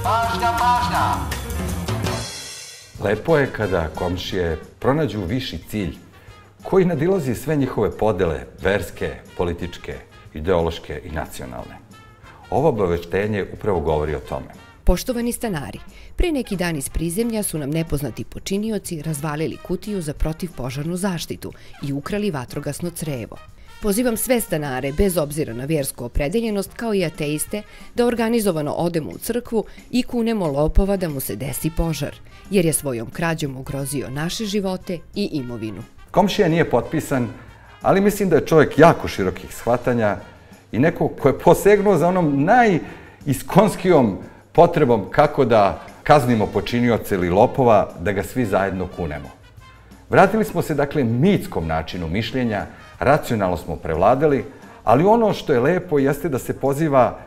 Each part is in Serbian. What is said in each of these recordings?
Pažnja, pažnja! Lepo je kada komšije pronađu viši cilj koji nadilazi sve njihove podele, verske, političke, ideološke i nacionalne. Ovo obaveštenje upravo govori o tome. Poštovani stanari, pre neki dan iz prizemlja su nam nepoznati počinioci razvalili kutiju za protivpožarnu zaštitu i ukrali vatrogasno crevo. Pozivam sve stanare, bez obzira na vjersku opredeljenost, kao i ateiste, da organizovano odemo u crkvu i kunemo lopova da mu se desi požar, jer je svojom krađom ugrozio naše živote i imovinu. Komšija nije potpisan, ali mislim da je čovjek jako širokih shvatanja i neko ko je posegnuo za onom najiskonskijom potrebom kako da kaznimo počinioce ili lopova, da ga svi zajedno kunemo. Vratili smo se, dakle, mitskom načinu mišljenja, racionalno smo prevladali, ali ono što je lepo jeste da se poziva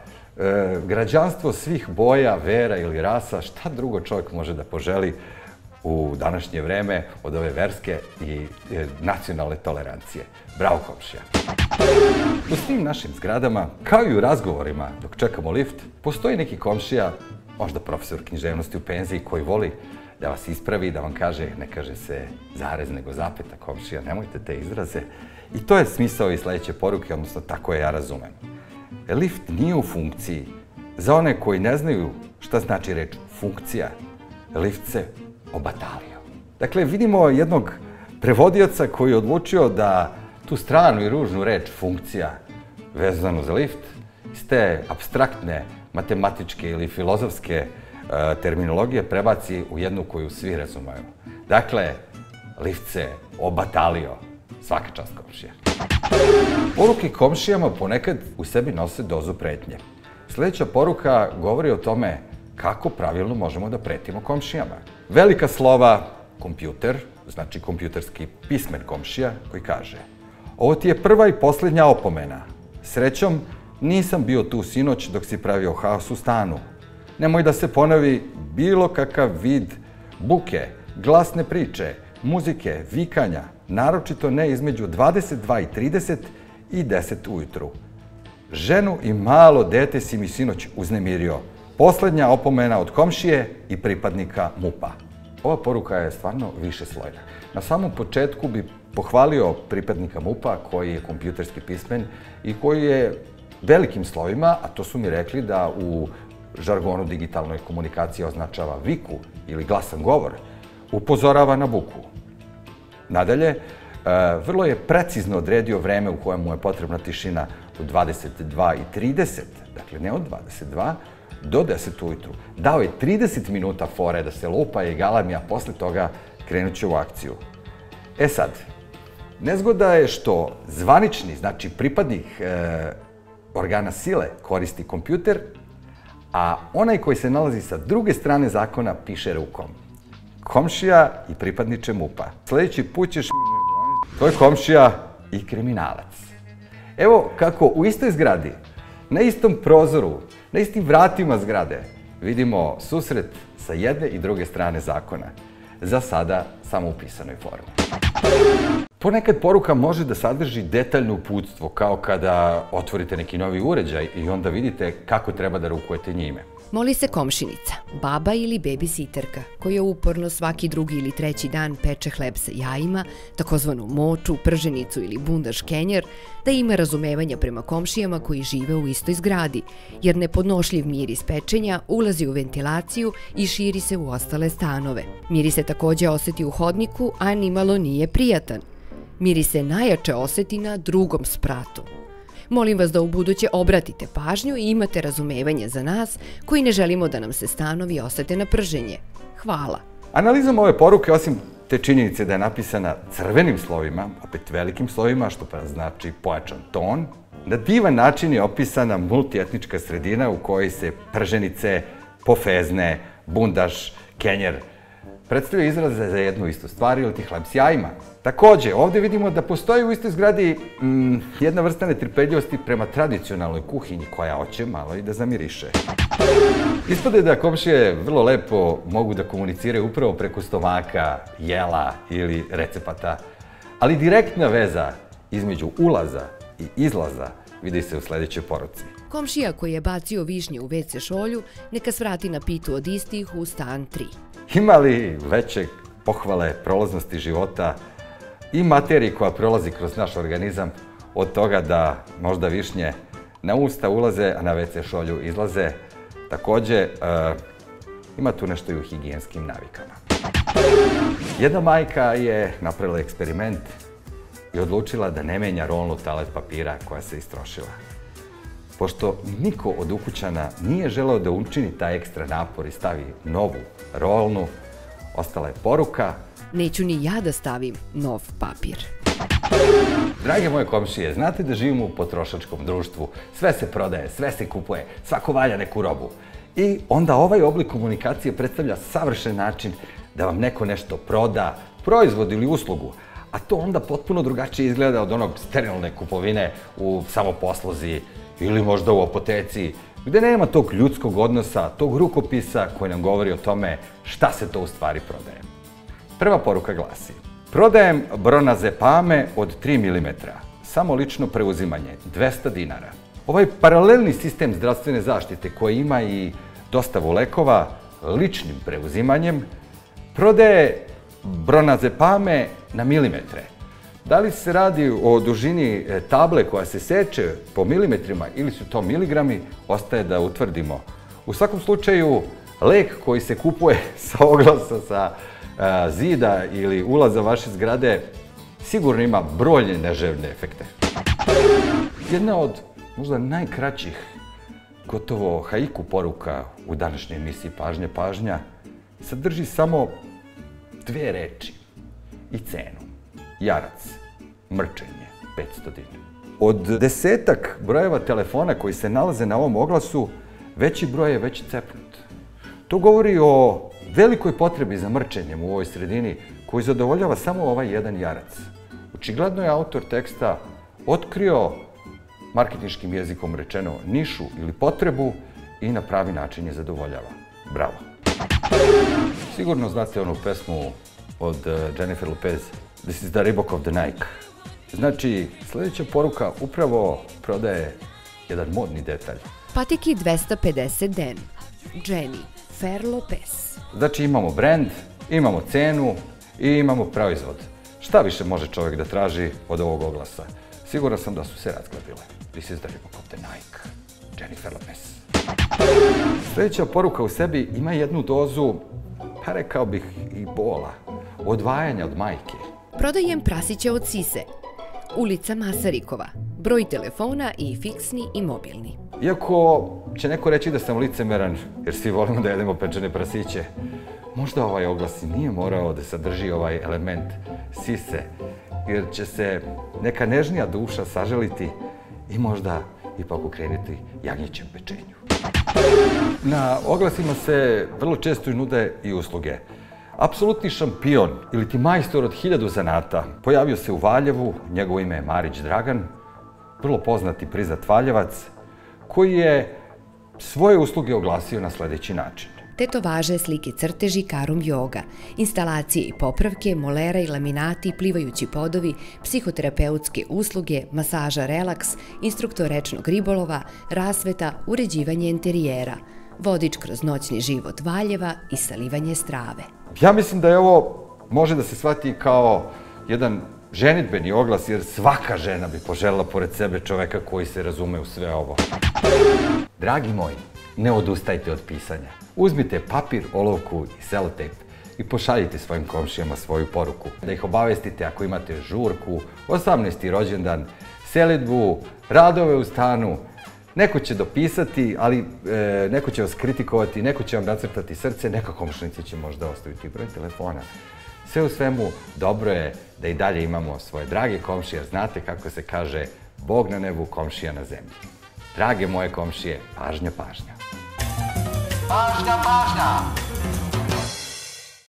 građanstvo svih boja, vera ili rasa, šta drugo čovjek može da poželi u današnje vreme od ove verske i nacionalne tolerancije. Bravo, komšija! U svim našim zgradama, kao i u razgovorima dok čekamo lift, postoji neki komšija, možda profesor književnosti u penziji, koji voli da vas ispravi, da vam kaže, ne kaže se zarez nego zapeta, komšija, nemojte te izraze. I to je smisao i sledeće poruke, odnosno tako je ja razumem. Lift nije u funkciji. Za one koji ne znaju šta znači reč funkcija, lift se obatalio. Dakle, vidimo jednog prevodioca koji je odlučio da tu stranu i ružnu reč funkcija vezanu za lift iz te apstraktne matematičke ili filozofske terminologije prebaci u jednu koju svi razumeju. Dakle, lift se obatalio. Svaka čast, komšija. Poruke komšijama ponekad u sebi nose dozu pretnje. Sljedeća poruka govori o tome kako pravilno možemo da pretimo komšijama. Velika slova kompjuter, znači kompjuterski pismen komšija, koji kaže: ovo ti je prva i posljednja opomena. Srećom, nisam bio tu sinoć dok si pravio haos u stanu. Nemoj da se ponovi bilo kakav vid buke, glasne priče, muzike, vikanja, naročito ne između 22:30 i 10 ujutru. Ženu i malo dete si mi sinoć uznemirio. Posljednja opomena od komšije i pripadnika MUP-a. Ova poruka je stvarno višeslojna. Na samom početku bi pohvalio pripadnika MUP-a koji je kompjuterski pismen i koji je velikim slovima, a to su mi rekli da u žargonu digitalnoj komunikaciji označava viku ili glasan govor, upozorava na buku. Nadalje, vrlo je precizno odredio vreme u kojem mu je potrebna tišina u 22:30, dakle ne od 22 do 10 ujutru. Dao je 30 minuta fore da se lupa i galami, a posle toga krenut će u akciju. E sad, nezgoda je što zvanični, znači pripadnik organa sile koristi kompjuter, a onaj koji se nalazi sa druge strane zakona piše rukom. Komšija i pripadniče MUP-a. Sljedeći put ćeš... To je komšija i kriminalac. Evo kako u istoj zgradi, na istom prozoru, na istim vratima zgrade, vidimo susret sa jedne i druge strane zakona. Za sada samo u pisanoj formi. Ponekad poruka može da sadrži detaljno uputstvo, kao kada otvorite neki novi uređaj i onda vidite kako treba da rukujete njime. Moli se komšinica, baba ili babysitterka, koja uporno svaki drugi ili treći dan peče hleb sa jajima, takozvanu moču, prženicu ili bundaš kenjer, da ima razumevanja prema komšijama koji žive u istoj zgradi, jer nepodnošljiv miris pečenja ulazi u ventilaciju i širi se u ostale stanove. Miris se također oseti u hodniku, a nimalo nije prijatan. Miris se najjače oseti na drugom spratu. Molim vas da ubuduće obratite pažnju i imate razumevanje za nas koji ne želimo da nam se stanovi osete na prženje. Hvala. Analizom ove poruke, osim te činjenice da je napisana crvenim slovima, opet velikim slovima, što pa znači pojačan ton, na divan način je opisana multietnička sredina u kojoj se prženice, pofezne, bundaš, kenjer predstavljaju izraze za jednu istu stvar ili ti hleb s jajima. Također, ovdje vidimo da postoji u istoj zgradi jedna vrsta netrpeljivosti prema tradicionalnoj kuhinji koja hoće malo i da zamiriše. Ispade da komšije vrlo lepo mogu da komuniciraju upravo preko stomaka, jela ili recepata, ali direktna veza između ulaza i izlaza vidi se u sljedećoj poruci. Komšija koji je bacio višnje u WC šolju, neka svrati na pitu od istih u stan 3. Ima li veće pohvale prolaznosti života i materiji koja prolazi kroz naš organizam od toga da možda višnje na usta ulaze, a na WC šolju izlaze? Takođe, ima tu nešto i u higijenskim navikama. Jedna majka je napravila eksperiment i odlučila da ne menja rolnu talet papira koja se istrošila. Pošto niko od ukućana nije želeo da učini taj ekstra napor i stavi novu rolnu, ostala je poruka: neću ni ja da stavim nov papir. Drage moje komšije, znate da živimo u potrošačkom društvu, sve se prodaje, sve se kupuje, svako valja neku robu. I onda ovaj oblik komunikacije predstavlja savršen način da vam neko nešto proda, proizvod ili uslugu, a to onda potpuno drugačije izgleda od onog sterilne kupovine u samoposluzi ili možda u apoteci, gde nema tog ljudskog odnosa, tog rukopisa koji nam govori o tome šta se to u stvari prodaje. Prva poruka glasi: prodajem bronazepame od 3 mm, samo lično preuzimanje, 200 dinara. Ovaj paralelni sistem zdravstvene zaštite koji ima i dostavu lekova ličnim preuzimanjem prodaje bronazepame na milimetre. Da li se radi o dužini table koja se seče po milimetrima ili su to miligrami, ostaje da utvrdimo. U svakom slučaju, lek koji se kupuje sa oglasa, sa zida ili ulaza vaše zgrade sigurno ima brojne neželjene efekte. Jedna od možda najkraćih, gotovo haiku poruka u današnjoj emisiji Pažnja, pažnja, sadrži samo 2 reči i cenu. Jarac, mrčenje, 500 dinara. Od 10-ak brojeva telefona koji se nalaze na ovom oglasu, veći broj je već cepnut. To govori o velikoj potrebi za mrčenjem u ovoj sredini koji zadovoljava samo ovaj jedan jarac. Očigledno je autor teksta otkrio, marketinškim jezikom rečeno, nišu ili potrebu i na pravi način je zadovoljava. Bravo! Sigurno znate onu pesmu od Jennifer Lopez, This is the Reebok of the Nike. Znači, sljedeća poruka upravo prodaje jedan modni detalj. Patiki 250 den. Jennifer Lopez. Znači, imamo brand, imamo cenu i imamo proizvod. Šta više može čovjek da traži od ovog oglasa? Siguran sam da su se razglabile. This is the Reebok of the Nike. Jennifer Lopez. Sljedeća poruka u sebi ima jednu dozu, pa rekao bih i bola, odvajanja od majke. Prodajem prasiće od sise. Ulica Masarikova. Broj telefona i fiksni i mobilni. Iako će neko reći da sam licemeran, jer svi volimo da jedemo pečene prasiće, možda ovaj oglas i nije morao da sadrži ovaj element sise, jer će se neka nežnija duša saželiti i možda ipak okrenuti jagnjećem pečenju. Na oglasima se vrlo često nude i usluge. Apsolutni šampion ili ti majstor od 1000 zanata pojavio se u Valjevu, njegovo ime je Marić Dragan, vrlo poznati priznat Valjevac, koji je svoje usluge oglasio na sljedeći način. Tetovaže, slike, crteži, karum joga, instalacije i popravke, molera i laminati, plivajući podovi, psihoterapeutske usluge, masaža relaks, instruktor rečnog ribolova, rasveta, uređivanje interijera, vodič kroz noćni život Valjeva i salivanje strave. Ja mislim da je ovo može da se shvati kao jedan ženidbeni oglas, jer svaka žena bi poželjela pored sebe čoveka koji se razume u sve ovo. Dragi moji, ne odustajte od pisanja. Uzmite papir, olovku i selotejp i pošaljite svojim komšijama svoju poruku. Da ih obavestite ako imate žurku, 18. rođendan, selidbu, radove u stanu. Neko će dopisati, ali neko će vas kritikovati, neko će vam nacrtati srce, neka komšinica će možda ostaviti broj telefona. Sve u svemu, dobro je da i dalje imamo svoje drage komšije, jer znate kako se kaže Bog na nebu, komšija na zemlji. Drage moje komšije, pažnja, pažnja. Pažnja, pažnja!